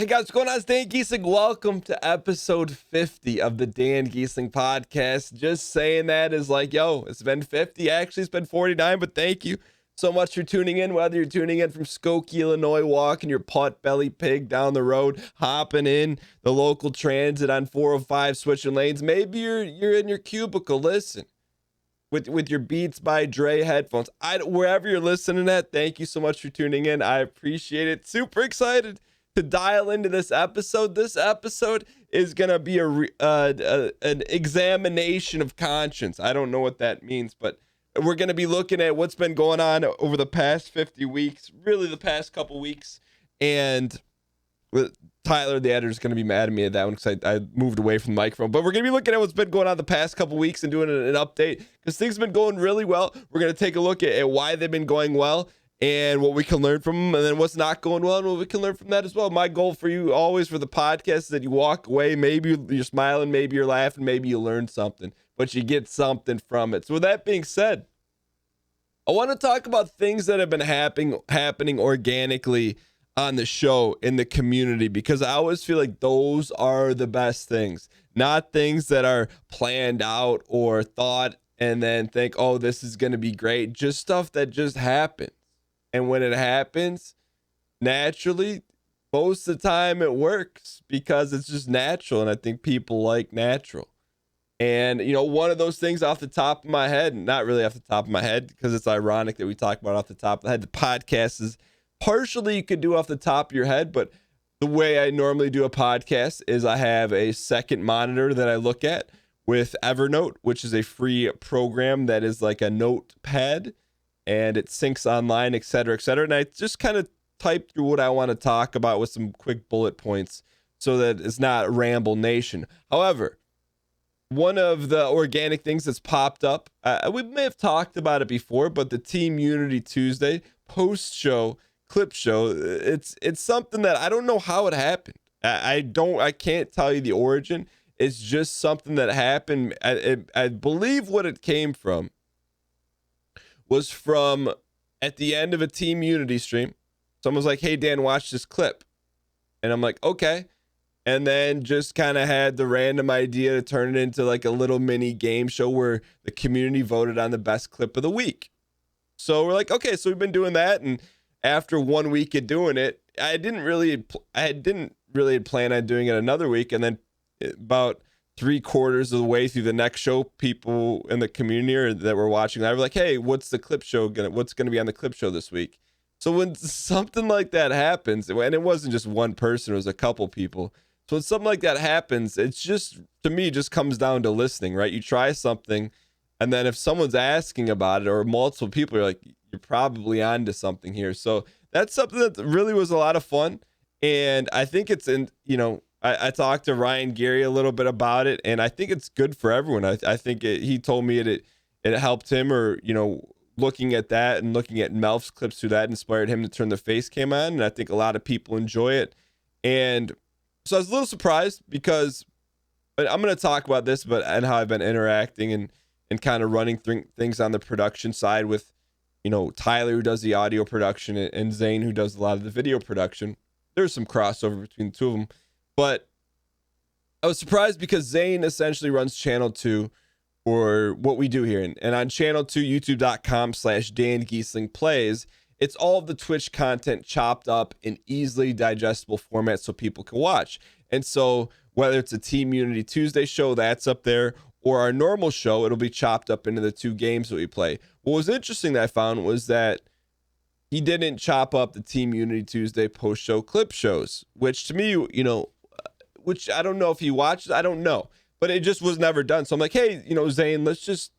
Hey guys, what's going on? It's Dan Gheesling. Welcome to episode 50 of the Dan Gheesling podcast. Just saying that is like, yo, it's been 50. Actually, it's been 49, but thank you so much for tuning in. Whether you're tuning in from Skokie, Illinois, walking your pot-belly pig down the road, hopping in the local transit on 405, switching lanes. Maybe you're in your cubicle. Listen. With your Beats by Dre headphones. Wherever you're listening at, thank you so much for tuning in. I appreciate it. Super excited to dial into this episode. This episode is gonna be an examination of conscience. I don't know what that means, but we're gonna be looking at what's been going on over the past 50 weeks, really the past couple weeks, and with Tyler, the editor, is going to be mad at me at that one because I moved away from the microphone. But we're going to be looking at what's been going on the past couple weeks and doing an update because things have been going really well. We're going to take a look at why they've been going well and what we can learn from them, and then what's not going well and what we can learn from that as well. My goal for you always for the podcast is that you walk away, maybe you're smiling, maybe you're laughing, maybe you learn something, but you get something from it. So with that being said, I want to talk about things that have been happening organically on the show, in the community, because I always feel like those are the best things, not things that are planned out or thought and then think, oh, this is going to be great. Just stuff that just happens. And when it happens, naturally, most of the time it works because it's just natural. And I think people like natural. And, one of those things off the top of my head, not really off the top of my head, because it's ironic that we talk about off the top of the head. The podcast is partially you could do off the top of your head, but the way I normally do a podcast is I have a second monitor that I look at with Evernote, which is a free program that is like a notepad, and it syncs online, et cetera, et cetera. And I just kind of type through what I want to talk about with some quick bullet points so that it's not Ramble Nation. However, one of the organic things that's popped up, we may have talked about it before, but the Team Unity Tuesday post-show clip show, it's something that I don't know how it happened. I can't tell you the origin. It's just something that happened. I believe what it came from was from at the end of a Team Unity stream. Someone's like, hey, Dan, watch this clip. And I'm like, okay. And then just kind of had the random idea to turn it into like a little mini game show where the community voted on the best clip of the week. So we're like, okay, so we've been doing that. And after 1 week of doing it, I didn't really plan on doing it another week. And then about 3/4 of the way through the next show, people in the community that were watching that were like, hey, what's the clip show what's going to be on the clip show this week? So when something like that happens, and it wasn't just one person, it was a couple people. So when something like that happens, it's just, to me, just comes down to listening, right? You try something, and then if someone's asking about it or multiple people are like, you're probably onto something here. So that's something that really was a lot of fun. And I think it's I talked to Ryan Gary a little bit about it, and I think it's good for everyone. I think he told me it helped him, or, looking at that and looking at Melf's clips through that inspired him to turn the face cam on. And I think a lot of people enjoy it. And so I was a little surprised because I'm going to talk about this, and how I've been interacting and kind of running things on the production side with, Tyler, who does the audio production, and Zane, who does a lot of the video production. There's some crossover between the two of them, but I was surprised because Zane essentially runs channel 2 for what we do here. And on channel 2, youtube.com/Dan Gheesling plays, it's all of the Twitch content chopped up in easily digestible format so people can watch. And so whether it's a Team Unity Tuesday show, that's up there, or our normal show, it'll be chopped up into the 2 games that we play. What was interesting that I found was that he didn't chop up the Team Unity Tuesday post-show clip shows, which to me, which I don't know if he watches, I don't know, but it just was never done. So I'm like, hey, Zane, let's just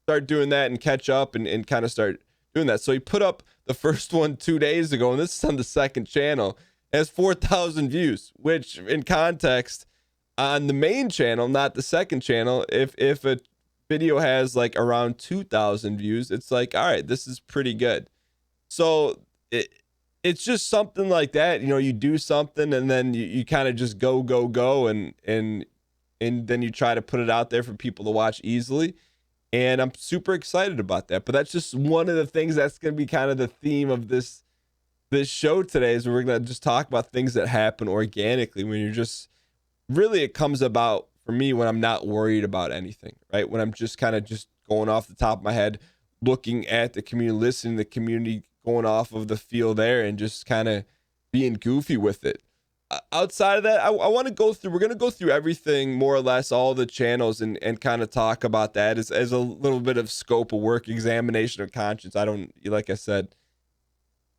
start doing that and catch up and kind of start doing that. So he put up the first one 2 days ago, and this is on the second channel. It has 4,000 views, which in context on the main channel, not the second channel, if a video has like around 2,000 views, it's like, all right, this is pretty good. So it's just something like that. You do something and then you kind of just go, and then you try to put it out there for people to watch easily. And I'm super excited about that. But that's just one of the things that's going to be kind of the theme of this this show today is we're going to just talk about things that happen organically when you're just really, it comes about for me when I'm not worried about anything, right? When I'm just kind of just going off the top of my head, looking at the community, listening to the community, going off of the feel there and just kind of being goofy with it. Outside of that, I want to go through, we're going to go through everything, more or less all the channels, and kind of talk about that as a little bit of scope of work, examination of conscience. I don't, like I said,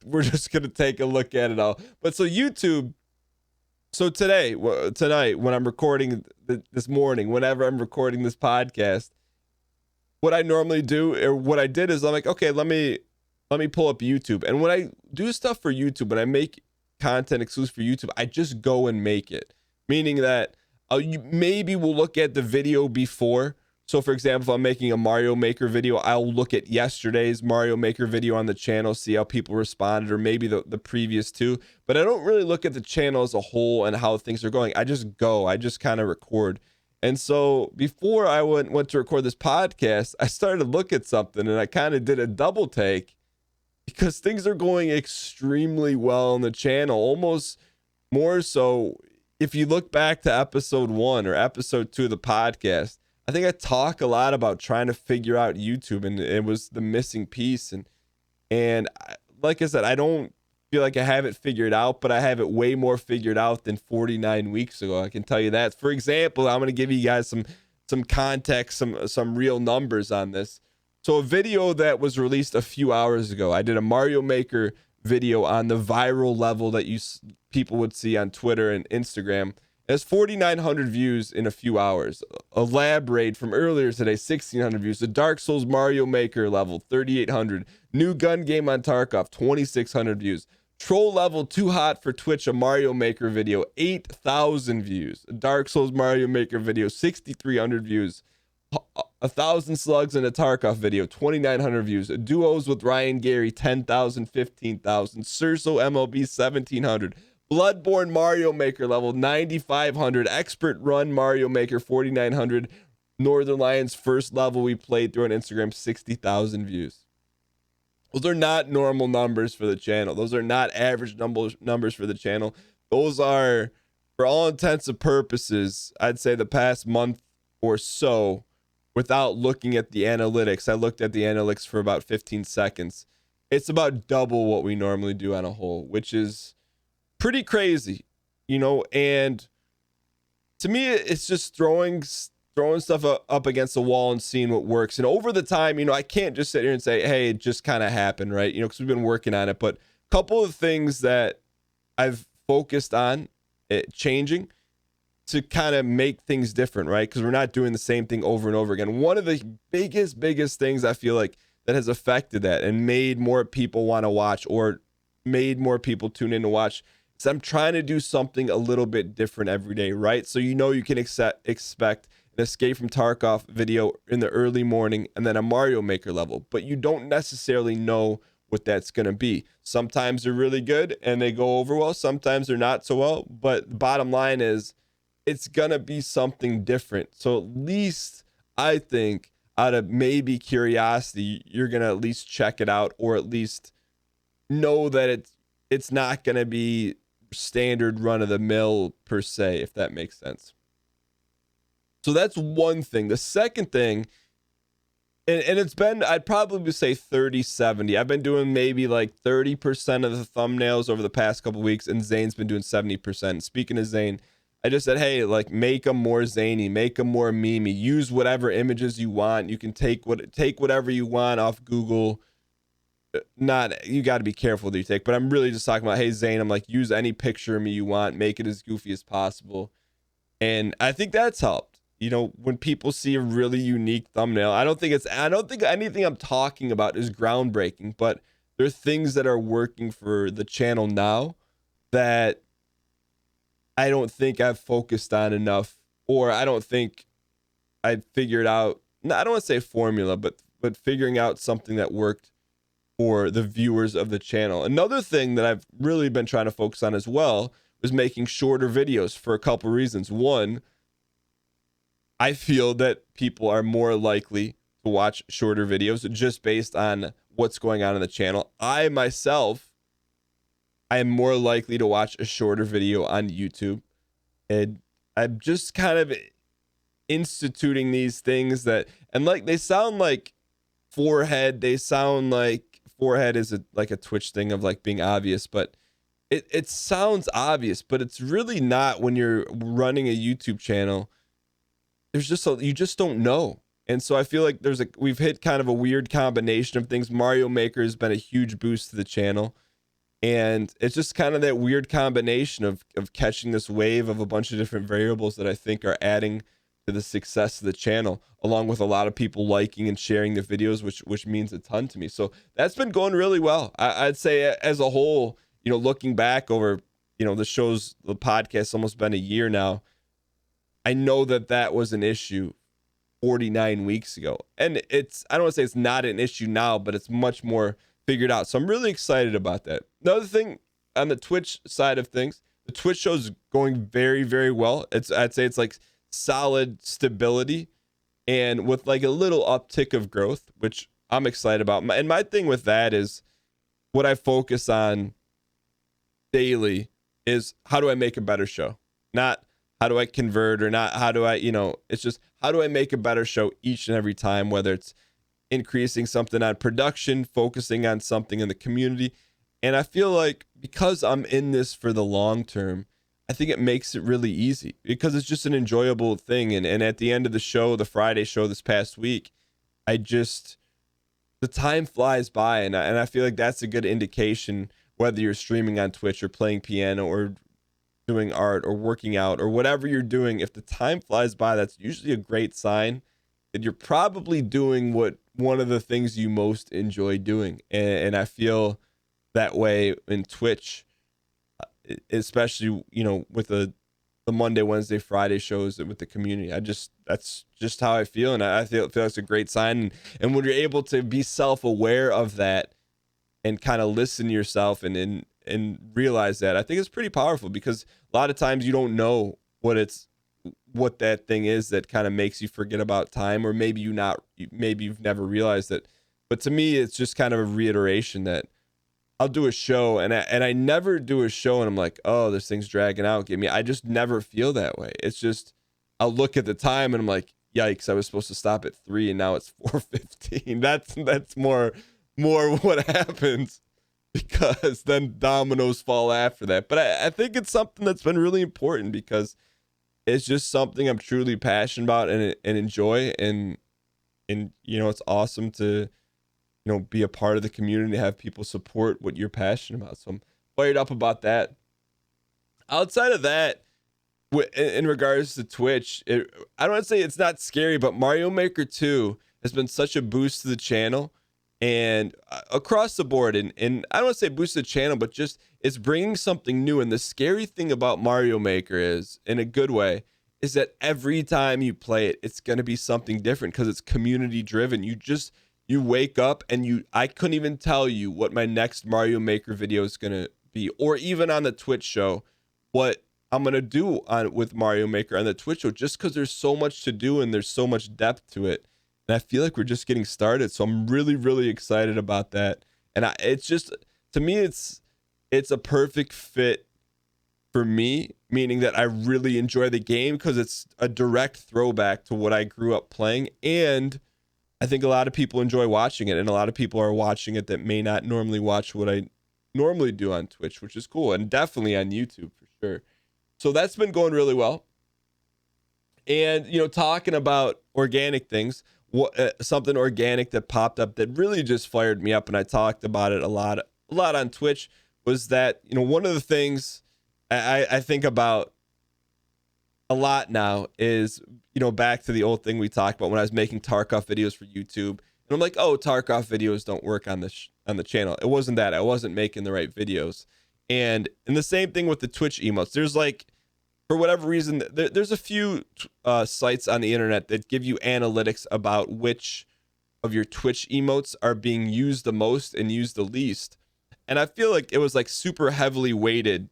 we're just going to take a look at it all. But so YouTube, so tonight, when I'm recording this morning, whenever I'm recording this podcast, what I normally do, or what I did, is I'm like, okay, let me pull up YouTube. And when I do stuff for YouTube, when I make content exclusive for YouTube, I just go and make it. Meaning that maybe we'll look at the video before. So for example, if I'm making a Mario Maker video, I'll look at yesterday's Mario Maker video on the channel, see how people responded, or maybe the previous two. But I don't really look at the channel as a whole and how things are going. I just kind of record. And so before I went to record this podcast, I started to look at something, and I kind of did a double take because things are going extremely well on the channel, almost more so. If you look back to episode 1 or episode 2 of the podcast, I think I talk a lot about trying to figure out YouTube, and it was the missing piece. And like I said, I don't feel like I have it figured out, but I have it way more figured out than 49 weeks ago. I can tell you that. For example, I'm going to give you guys some context, some real numbers on this. So a video that was released a few hours ago, I did a Mario Maker video on the viral level that people would see on Twitter and Instagram. It has 4,900 views in a few hours. A lab raid from earlier today, 1,600 views. The Dark Souls Mario Maker level, 3,800. New gun game on Tarkov, 2,600 views. Troll level too hot for Twitch, a Mario Maker video, 8,000 views. A Dark Souls Mario Maker video, 6,300 views. 1,000 slugs in a Tarkov video, 2,900 views. Duos with Ryan Gary, 10,000, 15,000. Surso MLB, 1,700. Bloodborne Mario Maker level, 9,500. Expert Run Mario Maker, 4,900. Northern Lions first level we played through on Instagram, 60,000 views. Those are not normal numbers for the channel. Those are not average numbers for the channel. Those are, for all intents and purposes, I'd say the past month or so, without looking at the analytics. I looked at the analytics for about 15 seconds. It's about double what we normally do on a whole, which is pretty crazy, and to me, it's just throwing stuff up against the wall and seeing what works. And over the time, I can't just sit here and say, hey, it just kind of happened, right? Because we've been working on it. But a couple of things that I've focused on changing to kind of make things different, right? Because we're not doing the same thing over and over again. One of the biggest things I feel like that has affected that and made more people want to watch, or made more people tune in to watch, is I'm trying to do something a little bit different every day, right? So you can expect an Escape from Tarkov video in the early morning and then a Mario Maker level, but you don't necessarily know what that's going to be. Sometimes they're really good and they go over well. Sometimes they're not so well, but the bottom line is it's going to be something different. So at least I think out of maybe curiosity, you're going to at least check it out, or at least know that it's not going to be standard run of the mill per se, if that makes sense. So that's one thing. The second thing, and it's been, I'd probably say 30-70. I've been doing maybe like 30% of the thumbnails over the past couple weeks, and Zane's been doing 70%. Speaking of Zane, I just said, hey, like, make them more zany, make them more memey, use whatever images you want. You can take whatever you want off Google. You got to be careful that you take, but I'm really just talking about, hey, Zane, I'm like, use any picture of me you want, make it as goofy as possible. And I think that's helped. When people see a really unique thumbnail, I don't think anything I'm talking about is groundbreaking, but there are things that are working for the channel now that I don't think I've focused on enough, or I don't think I'd figured out, I don't want to say formula, but figuring out something that worked for the viewers of the channel. Another thing that I've really been trying to focus on as well was making shorter videos for a couple reasons. One, I feel that people are more likely to watch shorter videos just based on what's going on in the channel. I myself I am more likely to watch a shorter video on YouTube. And I'm just kind of instituting these things that, and like they sound like forehead. They sound like forehead is like a Twitch thing of like being obvious, but it sounds obvious, but it's really not when you're running a YouTube channel. There's just you just don't know. And so I feel like we've hit kind of a weird combination of things. Mario Maker has been a huge boost to the channel. And it's just kind of that weird combination of catching this wave of a bunch of different variables that I think are adding to the success of the channel, along with a lot of people liking and sharing the videos, which means a ton to me. So that's been going really well. I'd say as a whole, looking back over, the podcast almost been a year now. I know that was an issue 49 weeks ago. And I don't want to say it's not an issue now, but it's much more figured out. So I'm really excited about that. Another thing on the Twitch side of things, the Twitch show's going very, very well. I'd say it's like solid stability and with like a little uptick of growth, which I'm excited about. And my thing with that is what I focus on daily is how do I make a better show? Not how do I convert or not how do I, it's just how do I make a better show each and every time, whether it's increasing something on production, focusing on something in the community. And I feel like because I'm in this for the long term, I think it makes it really easy because it's just an enjoyable thing. And at the end of the show, the Friday show this past week, the time flies by. And I feel like that's a good indication, whether you're streaming on Twitch or playing piano or doing art or working out or whatever you're doing. If the time flies by, that's usually a great sign that you're probably doing one of the things you most enjoy doing. And I feel that way in Twitch, especially, with the Monday, Wednesday, Friday shows with the community. That's just how I feel. And I feel it's a great sign. And when you're able to be self-aware of that and kind of listen to yourself and realize that, I think it's pretty powerful because a lot of times you don't know what that thing is that kind of makes you forget about time, or maybe you've never realized it. But to me, it's just kind of a reiteration that I'll do a show and I never do a show and I'm like, oh, this thing's dragging out. I just never feel that way. It's just, I'll look at the time and I'm like, yikes, I was supposed to stop at 3 and now it's 4:15. That's more what happens, because then dominoes fall after that. But I think it's something that's been really important because it's just something I'm truly passionate about and enjoy. And it's awesome to, be a part of the community, to have people support what you're passionate about. So I'm fired up about that. Outside of that, in regards to Twitch, I don't want to say it's not scary, but Mario Maker 2 has been such a boost to the channel and across the board. And I don't want to say boost the channel, but just it's bringing something new. And the scary thing about Mario Maker is, in a good way, is that every time you play it, it's going to be something different because it's community driven. You wake up and I couldn't even tell you what my next Mario Maker video is going to be, or even on the Twitch show, what I'm going to do with Mario Maker on the Twitch show, just because there's so much to do and there's so much depth to it. And I feel like we're just getting started. So I'm really, really excited about that. And it's just, to me, it's a perfect fit for me, meaning that I really enjoy the game because it's a direct throwback to what I grew up playing. And I think a lot of people enjoy watching it, and a lot of people are watching it that may not normally watch what I normally do on Twitch, which is cool, and definitely on YouTube for sure. So that's been going really well. And, talking about organic things, something organic that popped up that really just fired me up, and I talked about it a lot on Twitch, was that, one of the things I think about a lot now is, back to the old thing we talked about when I was making Tarkov videos for YouTube. And I'm like, oh, Tarkov videos don't work on the channel. It wasn't that. I wasn't making the right videos. And the same thing with the Twitch emotes. There's like, for whatever reason, there's a few sites on the internet that give you analytics about which of your Twitch emotes are being used the most and used the least. And I feel like it was like super heavily weighted.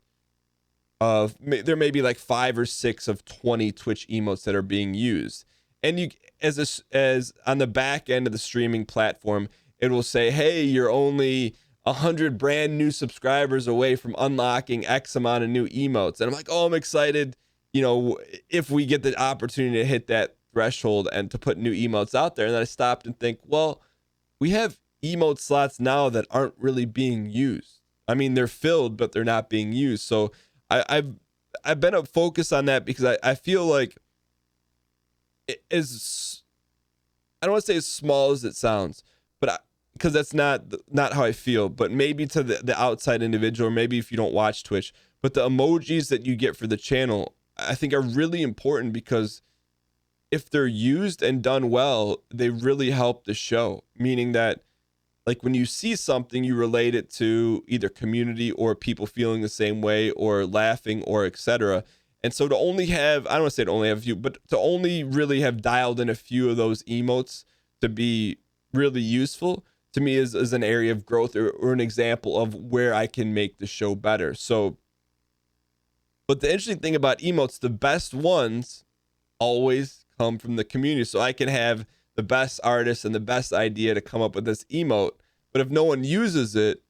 There may be like 5 or 6 of 20 Twitch emotes that are being used, and you as on the back end of the streaming platform, it will say, hey, you're only 100 brand new subscribers away from unlocking X amount of new emotes. And I'm like, oh, I'm excited, if we get the opportunity to hit that threshold and to put new emotes out there. And then I stopped and think, well, we have emote slots now that aren't really being used. I mean, they're filled, but they're not being used. So I've been a focus on that because I feel like it is, I don't want to say as small as it sounds, but because that's not how I feel, but maybe to the outside individual, or maybe if you don't watch Twitch, but the emojis that you get for the channel, I think are really important because if they're used and done well, they really help the show. Meaning that, like, when you see something, you relate it to either community or people feeling the same way or laughing or etc. And so to only have, I don't want to say to only have a few, but to only really have dialed in a few of those emotes to be really useful to me is an area of growth or an example of where I can make the show better. So, but the interesting thing about emotes, the best ones always come from the community. So I can have the best artist and the best idea to come up with this emote, but if no one uses it,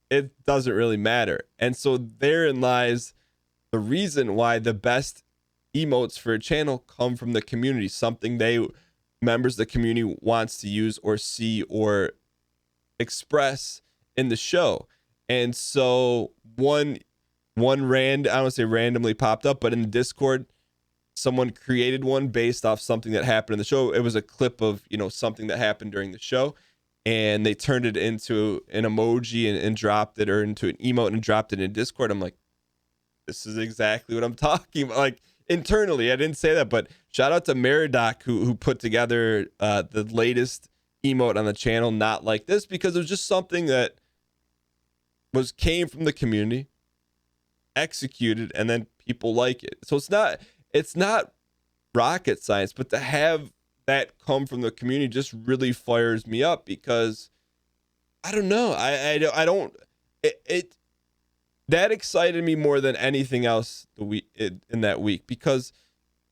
it doesn't really matter. And so therein lies the reason why the best emotes for a channel come from the community, something members of the community wants to use or see or express in the show. And so one I don't want to say randomly popped up, but in the Discord, someone created one based off something that happened in the show. It was a clip of, something that happened during the show, and they turned it into an emoji and dropped it, or into an emote and dropped it in Discord. I'm like, this is exactly what I'm talking about. Like, internally, I didn't say that, but shout out to Meridoc who put together the latest emote on the channel, Not Like This, because it was just something that came from the community, executed, and then people like it. So it's not rocket science, but to have that come from the community just really fires me up, because I don't know, I don't it that excited me more than anything else in that week, because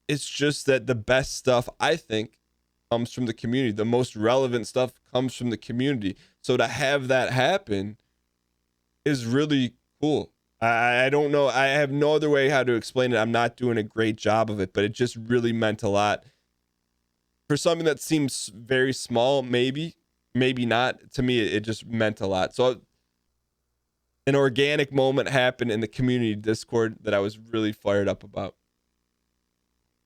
it's just that the best stuff, I think, comes from the community. The most relevant stuff comes from the community. So to have that happen is really cool. I don't know. I have no other way how to explain it. I'm not doing a great job of it, but it just really meant a lot. For something that seems very small, maybe not. To me, it just meant a lot. So an organic moment happened in the community Discord that I was really fired up about.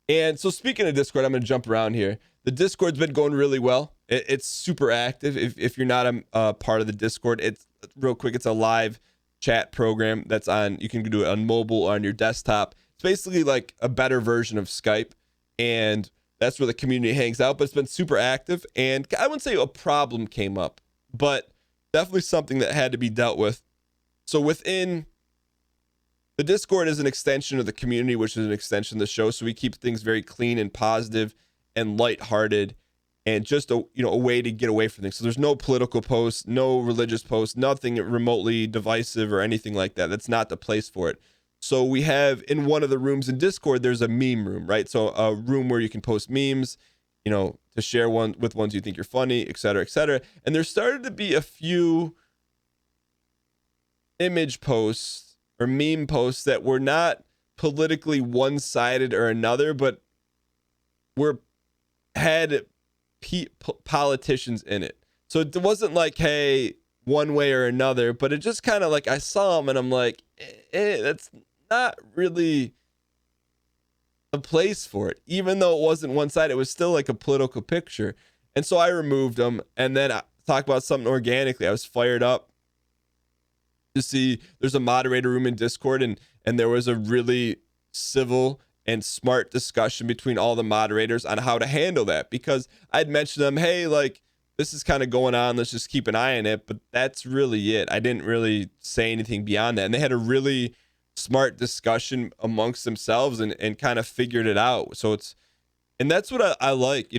And so speaking of Discord, I'm going to jump around here. The Discord's been going really well. It's super active. If you're not a part of the Discord, it's real quick. It's a live chat program that's on. You can do it on mobile or on your desktop. It's basically like a better version of Skype, and that's where the community hangs out. But it's been super active, and I wouldn't say a problem came up, but definitely something that had to be dealt with. So within the Discord is an extension of the community, which is an extension of the show. So we keep things very clean and positive and lighthearted, and just a way to get away from things. So there's no political posts, no religious posts, nothing remotely divisive or anything like that. That's not the place for it. So we have, in one of the rooms in Discord, there's a meme room, right? So a room where you can post memes, to share with ones you think you're funny, et cetera, et cetera. And there started to be a few image posts or meme posts that were not politically one-sided or another, but had politicians in it. So it wasn't like, hey, one way or another, but it just kind of like, I saw them and I'm like, that's not really a place for it. Even though it wasn't one side, it was still like a political picture. And so I removed them, and then I talk about something organically. I was fired up to see there's a moderator room in Discord, and there was a really civil and smart discussion between all the moderators on how to handle that, because I'd mentioned them, hey, like, this is kind of going on, let's just keep an eye on it, but that's really it. I didn't really say anything beyond that, and they had a really smart discussion amongst themselves and kind of figured it out. So that's what I like,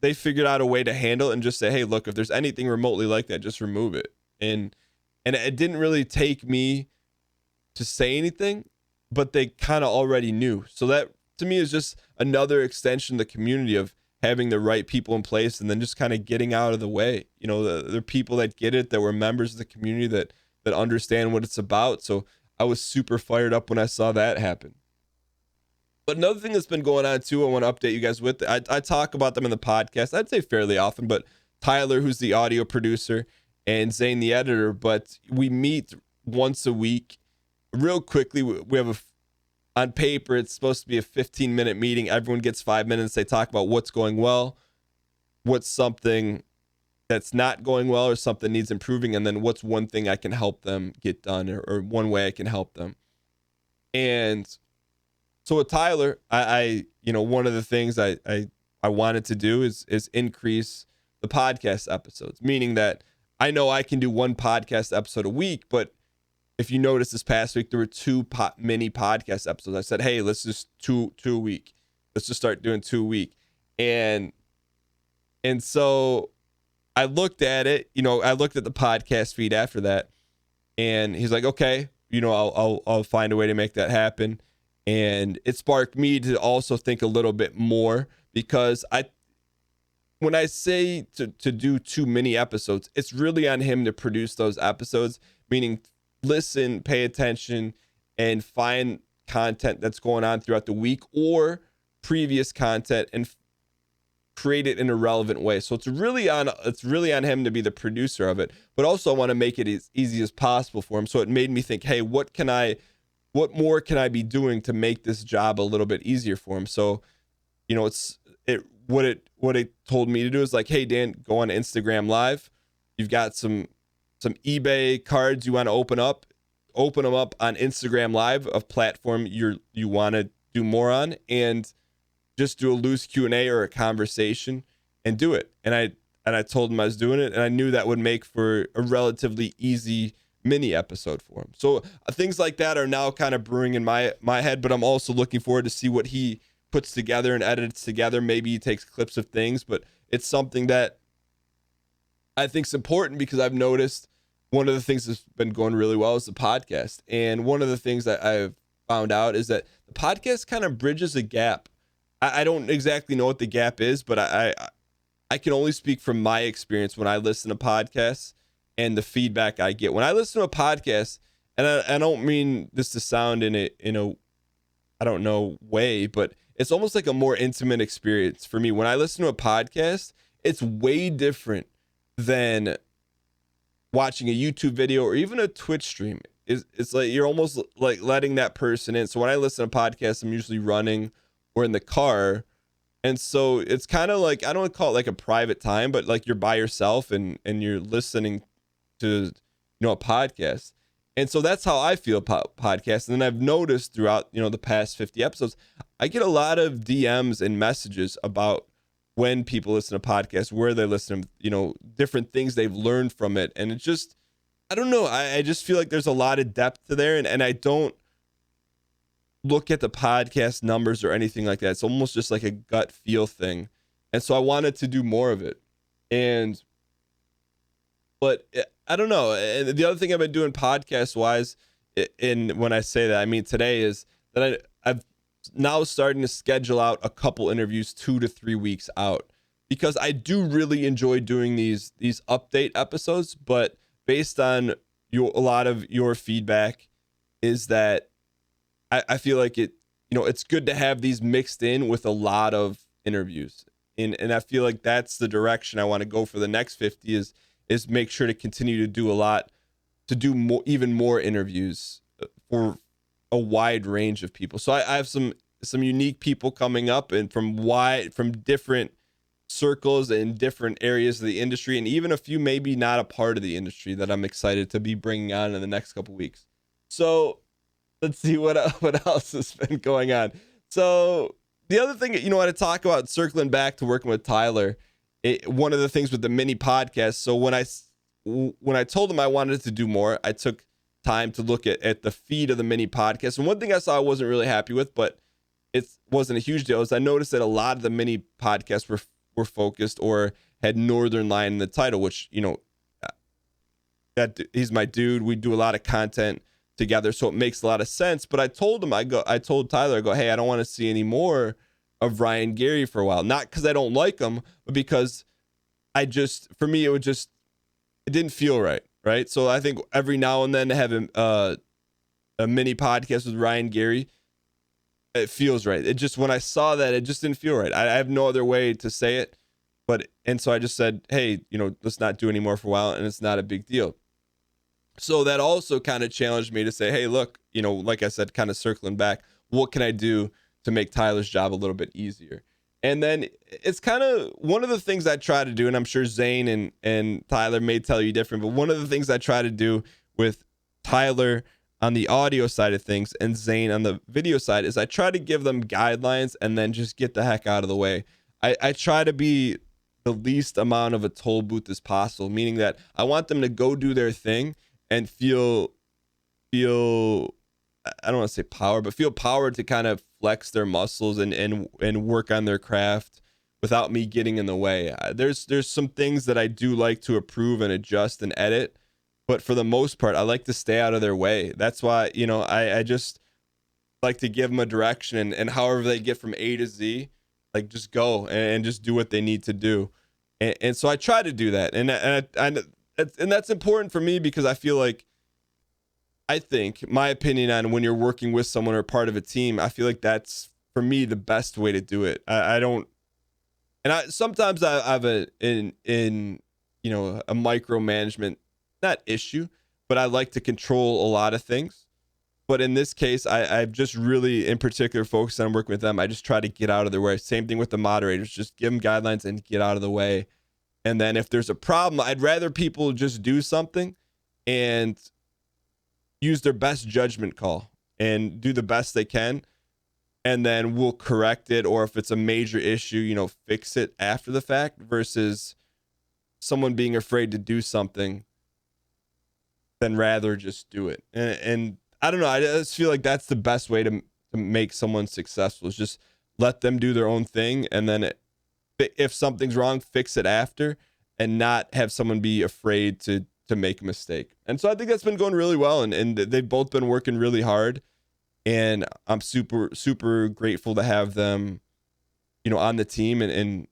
they figured out a way to handle it and just say, hey, look, if there's anything remotely like that, just remove it. And it didn't really take me to say anything, but they kind of already knew. So that, to me, is just another extension of the community of, having the right people in place and then just kind of getting out of the way. You know, the people that get it, that were members of the community that understand what it's about. So I was super fired up when I saw that happen. But another thing that's been going on too, I want to update you guys with. I talk about them in the podcast, I'd say fairly often, but Tyler, who's the audio producer, and Zane, the editor, but we meet once a week. Real quickly, we have on paper, it's supposed to be a 15-minute meeting. Everyone gets 5 minutes. They talk about what's going well, what's something that's not going well, or something needs improving, and then what's one thing I can help them get done, or one way I can help them. And so with Tyler, I one of the things I wanted to do is increase the podcast episodes, meaning that I know I can do one podcast episode a week, but if you notice this past week, there were two mini podcast episodes. I said, hey, let's just two a week. Let's just start doing 2 a week. And so I looked at it, I looked at the podcast feed after that, and he's like, okay, I'll find a way to make that happen. And it sparked me to also think a little bit more, because when I say to do 2 mini episodes, it's really on him to produce those episodes, meaning listen, pay attention, and find content that's going on throughout the week or previous content and create it in a relevant way. So it's really on him to be the producer of it, but also I want to make it as easy as possible for him. So it made me think, hey, what more can I be doing to make this job a little bit easier for him? So, what it told me to do is like, hey, Dan, go on Instagram Live. You've got some eBay cards you want to open them up on Instagram Live, a platform you want to do more on, and just do a loose Q&A or a conversation and do it. And I told him I was doing it, and I knew that would make for a relatively easy mini episode for him. So things like that are now kind of brewing in my head, but I'm also looking forward to see what he puts together and edits together. Maybe he takes clips of things, but it's something that I think is important, because I've noticed one of the things that's been going really well is the podcast. And one of the things that I've found out is that the podcast kind of bridges a gap. I don't exactly know what the gap is, but I can only speak from my experience when I listen to podcasts and the feedback I get. When I listen to a podcast, and I don't mean this to sound in a I don't know way, but it's almost like a more intimate experience for me. When I listen to a podcast, it's way different than watching a YouTube video or even a Twitch stream. It's like you're almost like letting that person in. So when I listen to podcasts, I'm usually running or in the car. And so it's kind of like, I don't want to call it like a private time, but like you're by yourself and you're listening to, a podcast. And so that's how I feel about podcasts. And then I've noticed throughout, the past 50 episodes, I get a lot of DMs and messages about when people listen to podcasts, where they listen to, different things they've learned from it. And it's just, I don't know. I just feel like there's a lot of depth to there. And I don't look at the podcast numbers or anything like that. It's almost just like a gut feel thing. And so I wanted to do more of it. But I don't know. And the other thing I've been doing podcast wise, and when I say that, I mean today, is that I've now starting to schedule out a couple interviews 2 to 3 weeks out, because I do really enjoy doing these update episodes. But based on a lot of your feedback, is that I feel like it's good to have these mixed in with a lot of interviews. And I feel like that's the direction I want to go for the next 50 is make sure to continue to do more, even more interviews for a wide range of people. So I have some unique people coming up, and from different circles and different areas of the industry, and even a few maybe not a part of the industry that I'm excited to be bringing on in the next couple weeks. So let's see what else has been going on. So the other thing, I want to talk about, circling back to working with Tyler, one of the things with the mini podcast. So when I told him I wanted to do more, I took time to look at the feed of the mini podcast. And one thing I saw I wasn't really happy with, but it wasn't a huge deal, is I noticed that a lot of the mini podcasts were focused or had Northern Line in the title, which, that he's my dude. We do a lot of content together, so it makes a lot of sense. But I told him, I told Tyler, hey, I don't want to see any more of Ryan Gary for a while. Not because I don't like him, but because for me, it didn't feel right. Right. So I think every now and then having a mini podcast with Ryan Gary, it feels right. It just, when I saw that, it just didn't feel right. I have no other way to say it. And so I just said, hey, let's not do any more for a while. And it's not a big deal. So that also kind of challenged me to say, hey, look, like I said, kind of circling back, what can I do to make Tyler's job a little bit easier? And then it's kind of one of the things I try to do, and I'm sure Zane and Tyler may tell you different, but one of the things I try to do with Tyler on the audio side of things and Zane on the video side is I try to give them guidelines and then just get the heck out of the way. I try to be the least amount of a toll booth as possible, meaning that I want them to go do their thing and feel I don't want to say power, but feel power to kind of flex their muscles and work on their craft without me getting in the way. There's some things that I do like to approve and adjust and edit, but for the most part, I like to stay out of their way. That's why, I just like to give them a direction, and however they get from A to Z, like just go and just do what they need to do. And so I try to do that. And that's important for me because I think my opinion on when you're working with someone or part of a team, I feel like that's for me the best way to do it. I don't, and I sometimes I have a micromanagement, not issue, but I like to control a lot of things. But in this case, I've just really in particular focused on working with them. I just try to get out of their way. Same thing with the moderators, just give them guidelines and get out of the way. And then if there's a problem, I'd rather people just do something and use their best judgment call and do the best they can. And then we'll correct it. Or if it's a major issue, fix it after the fact versus someone being afraid to do something, then rather just do it. And I don't know. I just feel like that's the best way to make someone successful is just let them do their own thing. And then if something's wrong, fix it after and not have someone be afraid to make a mistake. And so I think that's been going really well. And they've both been working really hard. And I'm super, super grateful to have them, on the team and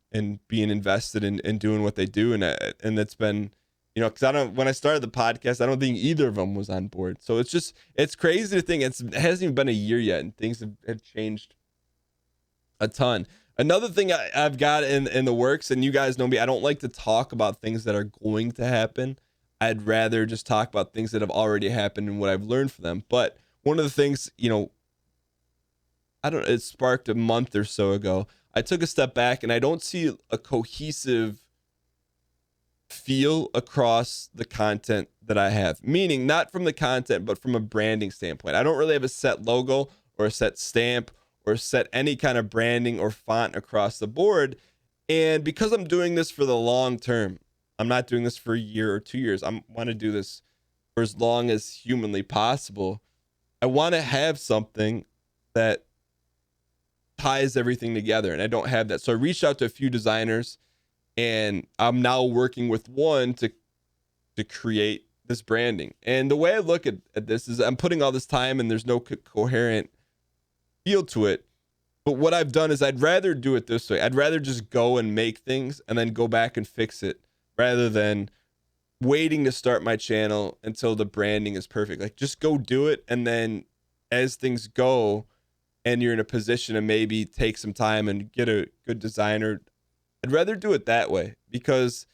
being invested in doing what they do. And it's been, because when I started the podcast, I don't think either of them was on board. So it's crazy to think it hasn't even been a year yet and things have changed a ton. Another thing I've got in the works, and you guys know me, I don't like to talk about things that are going to happen. I'd rather just talk about things that have already happened and what I've learned from them. But one of the things, it sparked a month or so ago. I took a step back and I don't see a cohesive feel across the content that I have, meaning not from the content, but from a branding standpoint. I don't really have a set logo or a set stamp or set any kind of branding or font across the board. And because I'm doing this for the long term, I'm not doing this for a year or 2 years. I want to do this for as long as humanly possible. I want to have something that ties everything together, and I don't have that. So I reached out to a few designers, and I'm now working with one to create this branding. And the way I look at this is I'm putting all this time and there's no coherent feel to it. But what I've done is I'd rather do it this way. I'd rather just go and make things and then go back and fix it rather than waiting to start my channel until the branding is perfect. Like just go do it. And then as things go and you're in a position to maybe take some time and get a good designer, I'd rather do it that way because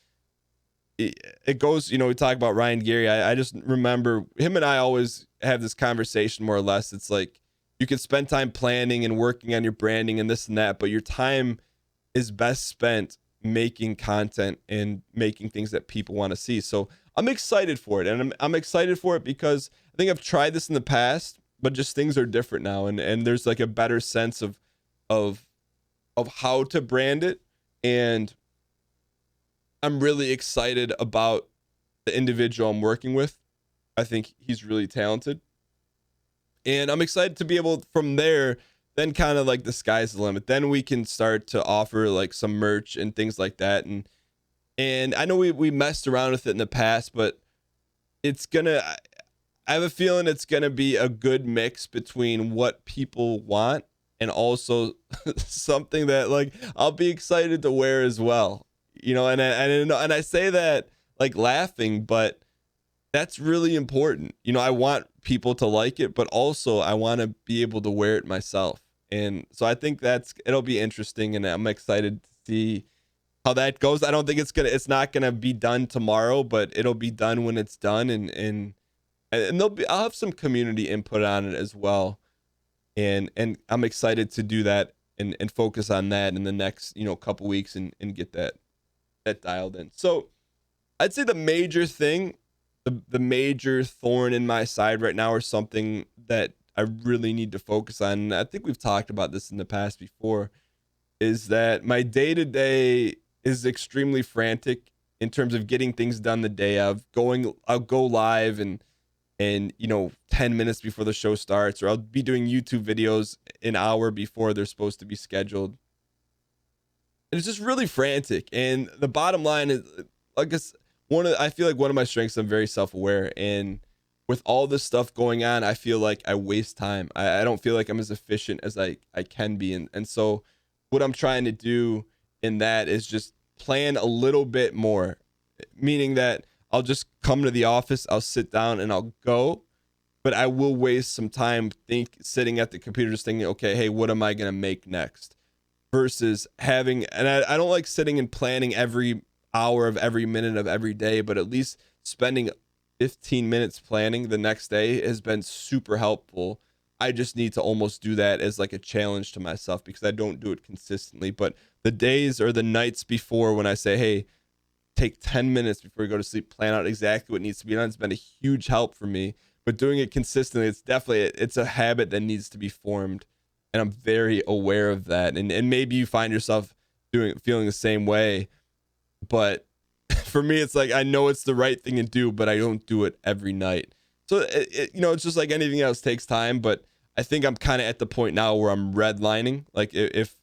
it goes, we talk about Ryan Gary. I just remember him and I always have this conversation more or less. It's like you can spend time planning and working on your branding and this and that, but your time is best spent making content and making things that people want to see. So I'm excited for it. And I'm excited for it because I think I've tried this in the past, but just things are different now. And there's like a better sense of how to brand it. And I'm really excited about the individual I'm working with. I think he's really talented. And I'm excited to be able from there, then kind of like the sky's the limit. Then we can start to offer like some merch and things like that. And I know we messed around with it in the past, but I have a feeling it's gonna be a good mix between what people want and also something that like I'll be excited to wear as well. And I say that like laughing, but that's really important. I want people to like it, but also I want to be able to wear it myself. And so I think it'll be interesting, and I'm excited to see how that goes. I don't think it's not gonna be done tomorrow, but it'll be done when it's done, and I'll have some community input on it as well. And I'm excited to do that and focus on that in the next, couple weeks and get that dialed in. So I'd say the major thing, the major thorn in my side right now, or something that I really need to focus on, and I think we've talked about this in the past before, is that my day to day is extremely frantic in terms of getting things done the day of. I'll go live and 10 minutes before the show starts, or I'll be doing YouTube videos an hour before they're supposed to be scheduled. And it's just really frantic. And the bottom line is, I guess, I feel like one of my strengths, I'm very self-aware, and with all this stuff going on, I feel like I waste time. I don't feel like I'm as efficient as I can be. And so what I'm trying to do in that is just plan a little bit more, meaning that I'll just come to the office, I'll sit down and I'll go, but I will waste some time sitting at the computer just thinking, okay, hey, what am I going to make next? Versus I don't like sitting and planning every hour of every minute of every day, but at least spending 15 minutes planning the next day has been super helpful. I just need to almost do that as like a challenge to myself, because I don't do it consistently. But the days or the nights before, when I say, hey, take 10 minutes before you go to sleep, plan out exactly what needs to be done, it's been a huge help for me. But doing it consistently, it's a habit that needs to be formed, and I'm very aware of that. And maybe you find yourself feeling the same way, but for me, it's like I know it's the right thing to do, but I don't do it every night. So it's just like anything else, takes time. But I think I'm kind of at the point now where I'm redlining. Like if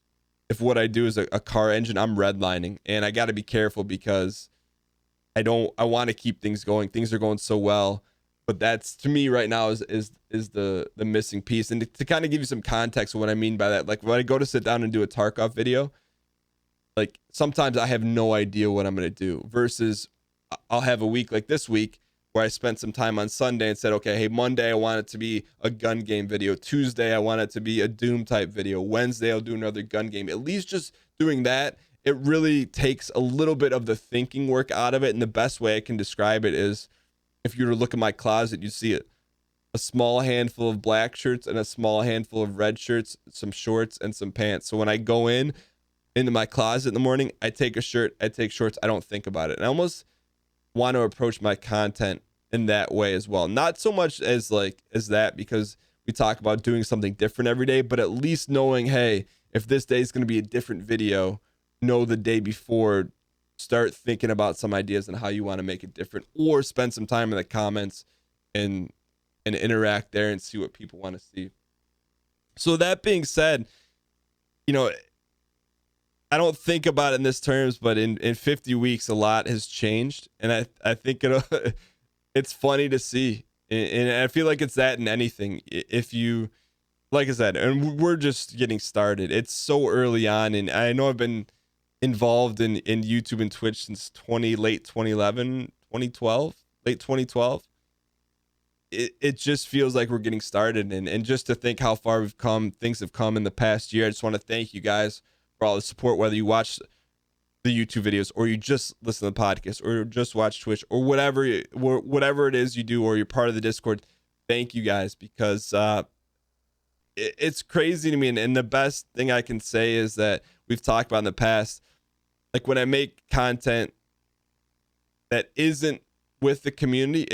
what I do is a car engine, I'm redlining, and I got to be careful because I want to keep things going. Things are going so well, but that's, to me right now, is the missing piece. And to kind of give you some context of what I mean by that, like when I go to sit down and do a Tarkov video, like sometimes I have no idea what I'm going to do, versus I'll have a week like this week where I spent some time on Sunday and said, okay, hey, Monday I want it to be a gun game video. Tuesday I want it to be a Doom type video. Wednesday I'll do another gun game. At least just doing that, it really takes a little bit of the thinking work out of it. And the best way I can describe it is, if you were to look at my closet, you see it. A small handful of black shirts and a small handful of red shirts, some shorts and some pants. So when I go into my closet in the morning, I take a shirt, I take shorts, I don't think about it. And I almost want to approach my content in that way as well. Not so much as that, because we talk about doing something different every day, but at least knowing, hey, if this day is going to be a different video, know the day before, start thinking about some ideas and how you want to make it different, or spend some time in the comments and interact there and see what people want to see. So that being said, I don't think about it in this terms, but in 50 weeks, a lot has changed. And I think it's funny to see. And I feel like it's that in anything. If you, like I said, and we're just getting started. It's so early on. And I know I've been involved in YouTube and Twitch since late 2011, 2012, late 2012. It just feels like we're getting started. And just to think how far we've come, things have come in the past year. I just want to thank you guys for all the support, whether you watch the YouTube videos or you just listen to the podcast or just watch Twitch or whatever it is you do, or you're part of the Discord. Thank you guys, because it's crazy to me. And the best thing I can say is that we've talked about in the past, like when I make content that isn't with the community,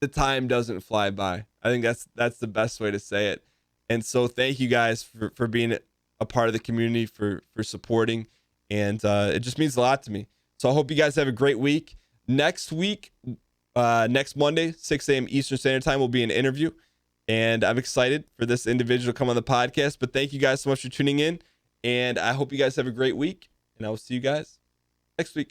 the time doesn't fly by. I think that's the best way to say it. And so thank you guys for being a part of the community, for supporting, and it just means a lot to me. So I hope you guys have a great week. Next Monday, 6 a.m. Eastern Standard Time, will be an interview, and I'm excited for this individual to come on the podcast. But thank you guys so much for tuning in, and I hope you guys have a great week, and I will see you guys next week.